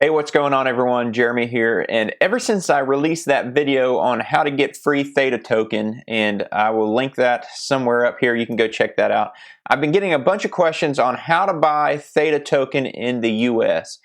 Hey, what's going on everyone? Jeremy here, and ever since I released that video on how to get free Theta token, and I will link that somewhere up here, you can go check that out. I've been getting a bunch of questions on how to buy Theta token in the US.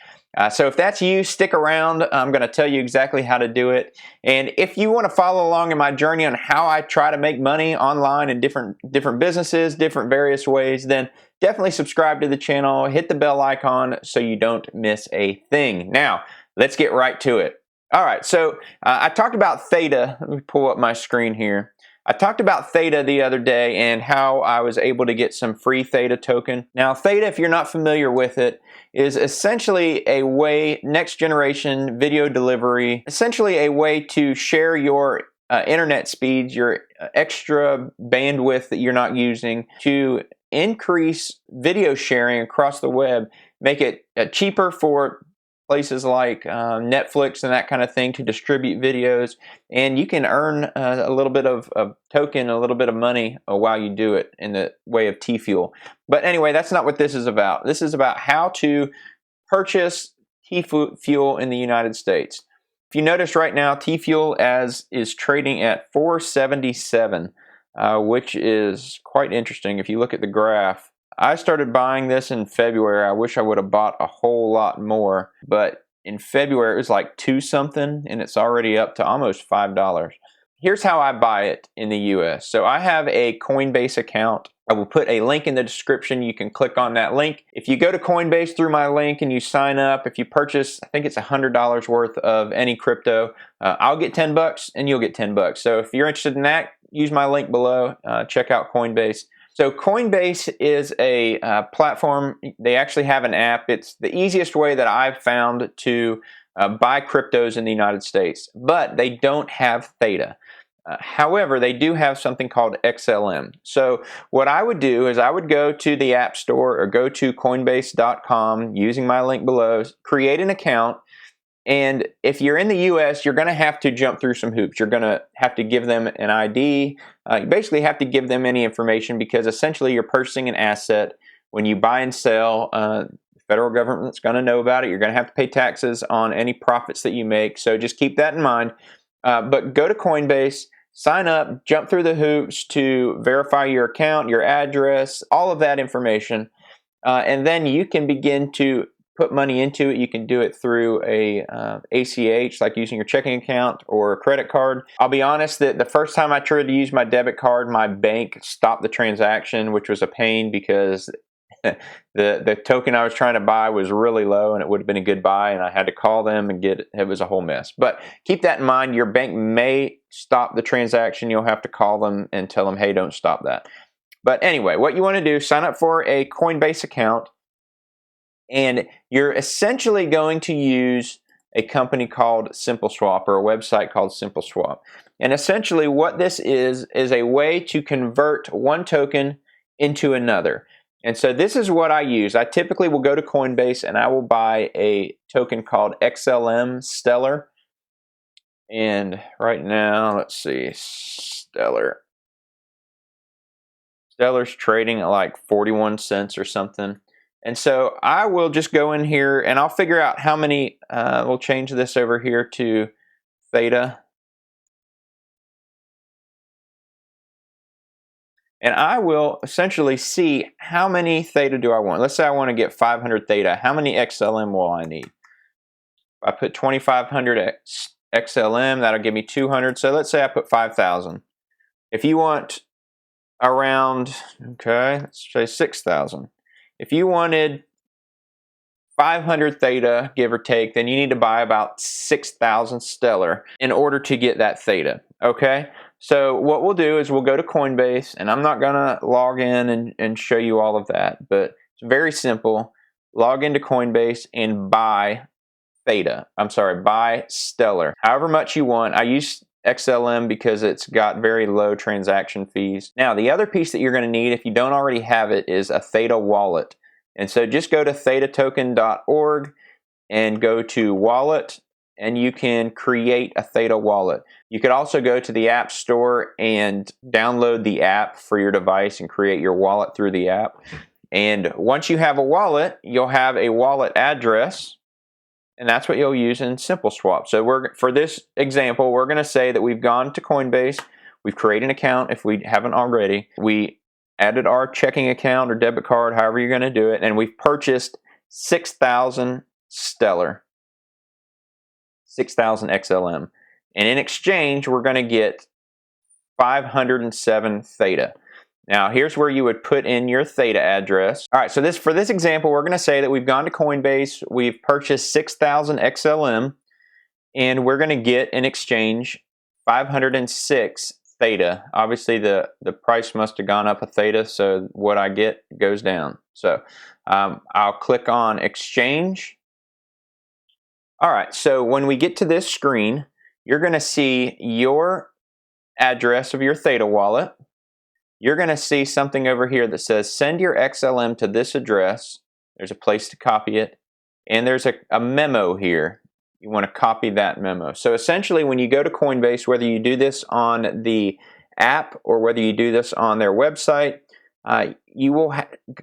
So if that's you, stick around. I'm going to tell you exactly how to do it. And if you want to follow along in my journey on how I try to make money online in different businesses, different various ways, then definitely subscribe to the channel, hit the bell icon so you don't miss a thing. Now, let's get right to it. All right, so I talked about Theta. Let me pull up my screen here. I talked about Theta the other day and how I was able to get some free Theta token. Now, Theta, if you're not familiar with it, is essentially a way, next generation video delivery, essentially a way to share your internet speeds, your extra bandwidth that you're not using, to increase video sharing across the web, make it cheaper for places like Netflix and that kind of thing to distribute videos, and you can earn a little bit of token, a little bit of money while you do it in the way of T-Fuel. But anyway, that's not what this is about. This is about how to purchase T-Fuel in the United States. If you notice right now, T-Fuel is trading at 477, which is quite interesting. If you look at the graph, I started buying this in February. I wish I would have bought a whole lot more, but in February it was like 2 something, and it's already up to almost $5. Here's how I buy it in the US. So I have a Coinbase account. I will put a link in the description. You can click on that link. If you go to Coinbase through my link and you sign up, if you purchase, I think it's $100 worth of any crypto, I'll get 10 bucks and you'll get 10 bucks. So if you're interested in that, use my link below. Check out Coinbase. So Coinbase is a platform. They actually have an app. It's the easiest way that I've found to buy cryptos in the United States, but they don't have Theta. However, they do have something called XLM. So what I would do is I would go to the App Store or go to Coinbase.com using my link below, create an account, and if you're in the US, you're going to have to jump through some hoops. You're going to have to give them an ID. You basically have to give them any information because essentially you're purchasing an asset. When you buy and sell, the federal government's going to know about it. You're going to have to pay taxes on any profits that you make. So just keep that in mind. But go to Coinbase, sign up, jump through the hoops to verify your account, your address, all of that information. And then you can begin to put money into it. You can do it through a ACH, like using your checking account or a credit card. I'll be honest that the first time I tried to use my debit card, my bank stopped the transaction, which was a pain because the token I was trying to buy was really low and it would have been a good buy, and I had to call them and get it. It was a whole mess. But keep that in mind. Your bank may stop the transaction. You'll have to call them and tell them, hey, don't stop that. But anyway, what you want to do, sign up for a Coinbase account, and you're essentially going to use a company called SimpleSwap or a website called SimpleSwap. And essentially what this is a way to convert one token into another. And so this is what I use. I typically will go to Coinbase and I will buy a token called XLM Stellar. And right now, let's see, Stellar's trading at like 41 cents or something. And so I will just go in here and I'll figure out how many, we'll change this over here to Theta. And I will essentially see how many Theta do I want. Let's say I want to get 500 Theta. How many XLM will I need? If I put 2,500 XLM, that'll give me 200. So let's say I put 5,000. If you want around, okay, let's say 6,000. If you wanted 500 Theta, give or take, then you need to buy about 6,000 Stellar in order to get that Theta, okay? So what we'll do is we'll go to Coinbase, and I'm not going to log in and show you all of that, but it's very simple. Log into Coinbase and buy Theta. I'm sorry, buy Stellar. However much you want. I use XLM because it's got very low transaction fees. Now, the other piece that you're going to need, if you don't already have it, is a Theta Wallet. And so just go to thetatoken.org and go to Wallet, and you can create a Theta Wallet. You could also go to the App Store and download the app for your device and create your wallet through the app. And once you have a wallet, you'll have a wallet address. and that's what you'll use in SimpleSwap. So for this example, we're going to say that we've gone to Coinbase, we've created an account if we haven't already, we added our checking account or debit card, however you're going to do it, and we've purchased 6,000 Stellar, 6,000 XLM. And in exchange, we're going to get 507 Theta. Now, here's where you would put in your Theta address. All right, so for this example, we're going to say that we've gone to Coinbase, we've purchased 6,000 XLM, and we're going to get in exchange 506 Theta. Obviously, the price must have gone up a Theta, so what I get goes down. So I'll click on Exchange. All right, so when we get to this screen, you're going to see your address of your Theta wallet. You're going to see something over here that says send your XLM to this address. There's a place to copy it. And there's a memo here. You want to copy that memo. So essentially when you go to Coinbase, whether you do this on the app or whether you do this on their website, you will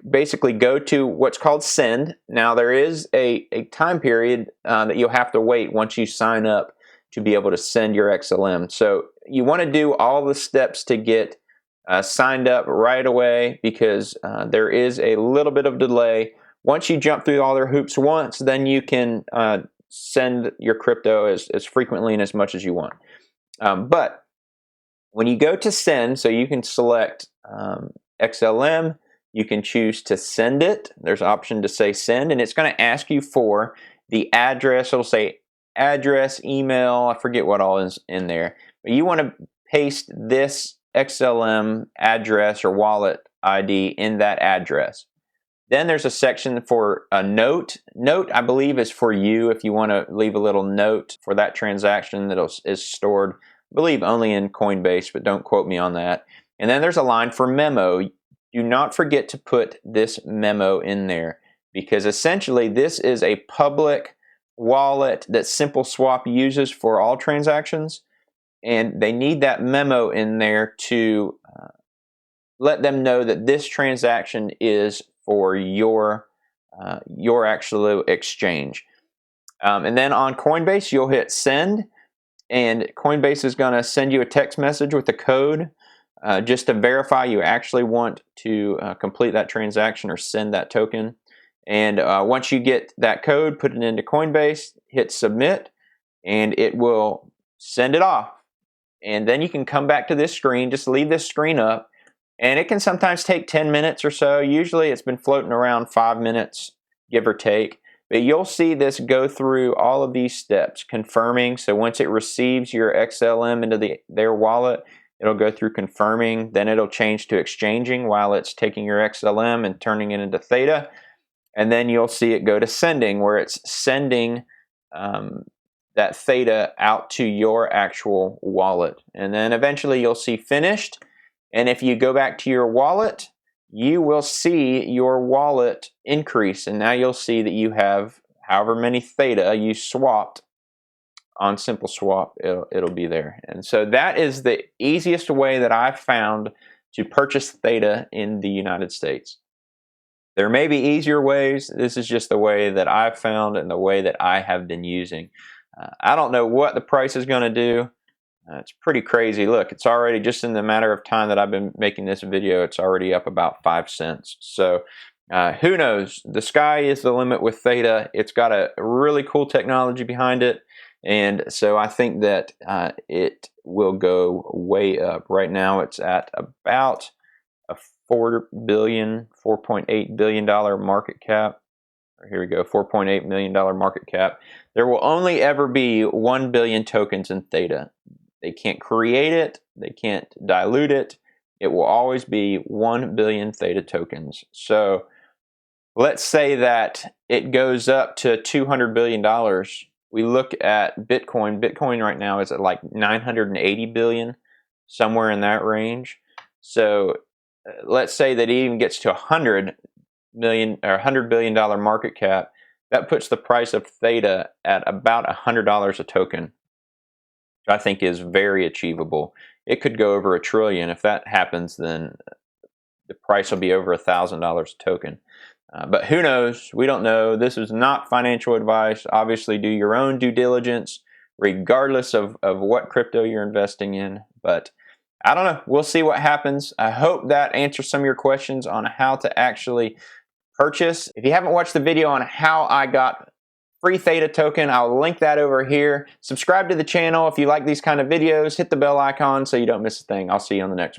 basically go to what's called send. Now there is a time period that you'll have to wait once you sign up to be able to send your XLM. So you want to do all the steps to get signed up right away, because there is a little bit of delay. Once you jump through all their hoops once, then you can send your crypto as frequently and as much as you want. But when you go to send, so you can select XLM, you can choose to send it. There's an option to say send, and it's going to ask you for the address. It'll say address, email, I forget what all is in there. But you want to paste this XLM address or wallet ID in that address. Then there's a section for a note. Note, I believe, is for you if you want to leave a little note for that transaction that is stored, I believe, only in Coinbase, but don't quote me on that. And then there's a line for memo. Do not forget to put this memo in there, because essentially this is a public wallet that SimpleSwap uses for all transactions. And they need that memo in there to let them know that this transaction is for your actual exchange. And then on Coinbase, you'll hit send, and Coinbase is going to send you a text message with a code just to verify you actually want to complete that transaction or send that token. And once you get that code, put it into Coinbase, hit submit, and it will send it off. And then you can come back to this screen, just leave this screen up, and it can sometimes take 10 minutes or so. Usually it's been floating around 5 minutes, give or take. But you'll see this go through all of these steps, confirming. So once it receives your XLM into their wallet, it'll go through confirming. Then it'll change to exchanging while it's taking your XLM and turning it into Theta. And then you'll see it go to sending, where it's sending that Theta out to your actual wallet. And then eventually you'll see finished. And if you go back to your wallet, you will see your wallet increase. And now you'll see that you have however many Theta you swapped on SimpleSwap, it'll be there. And so that is the easiest way that I've found to purchase Theta in the United States. There may be easier ways. This is just the way that I've found and the way that I have been using. I don't know what the price is going to do. It's pretty crazy. Look, it's already, just in the matter of time that I've been making this video, it's already up about 5 cents. So who knows? The sky is the limit with Theta. It's got a really cool technology behind it. And so I think that it will go way up. Right now it's at about a $4.8 billion market cap. Here we go, $4.8 million market cap. There will only ever be 1 billion tokens in Theta. They can't create it. They can't dilute it. It will always be 1 billion Theta tokens. So let's say that it goes up to $200 billion. We look at Bitcoin. Bitcoin right now is at like 980 billion, somewhere in that range. So let's say that it even gets to $100 billion market cap. That puts the price of Theta at about $100 a token, which I think is very achievable. It could go over $1 trillion. If that happens, then the price will be over $1,000 a token. But who knows? We don't know. This is not financial advice. Obviously, do your own due diligence, regardless of what crypto you're investing in. But I don't know. We'll see what happens. I hope that answers some of your questions on how to actually purchase. If you haven't watched the video on how I got free Theta token, I'll link that over here. Subscribe to the channel if you like these kind of videos. Hit the bell icon so you don't miss a thing. I'll see you on the next one.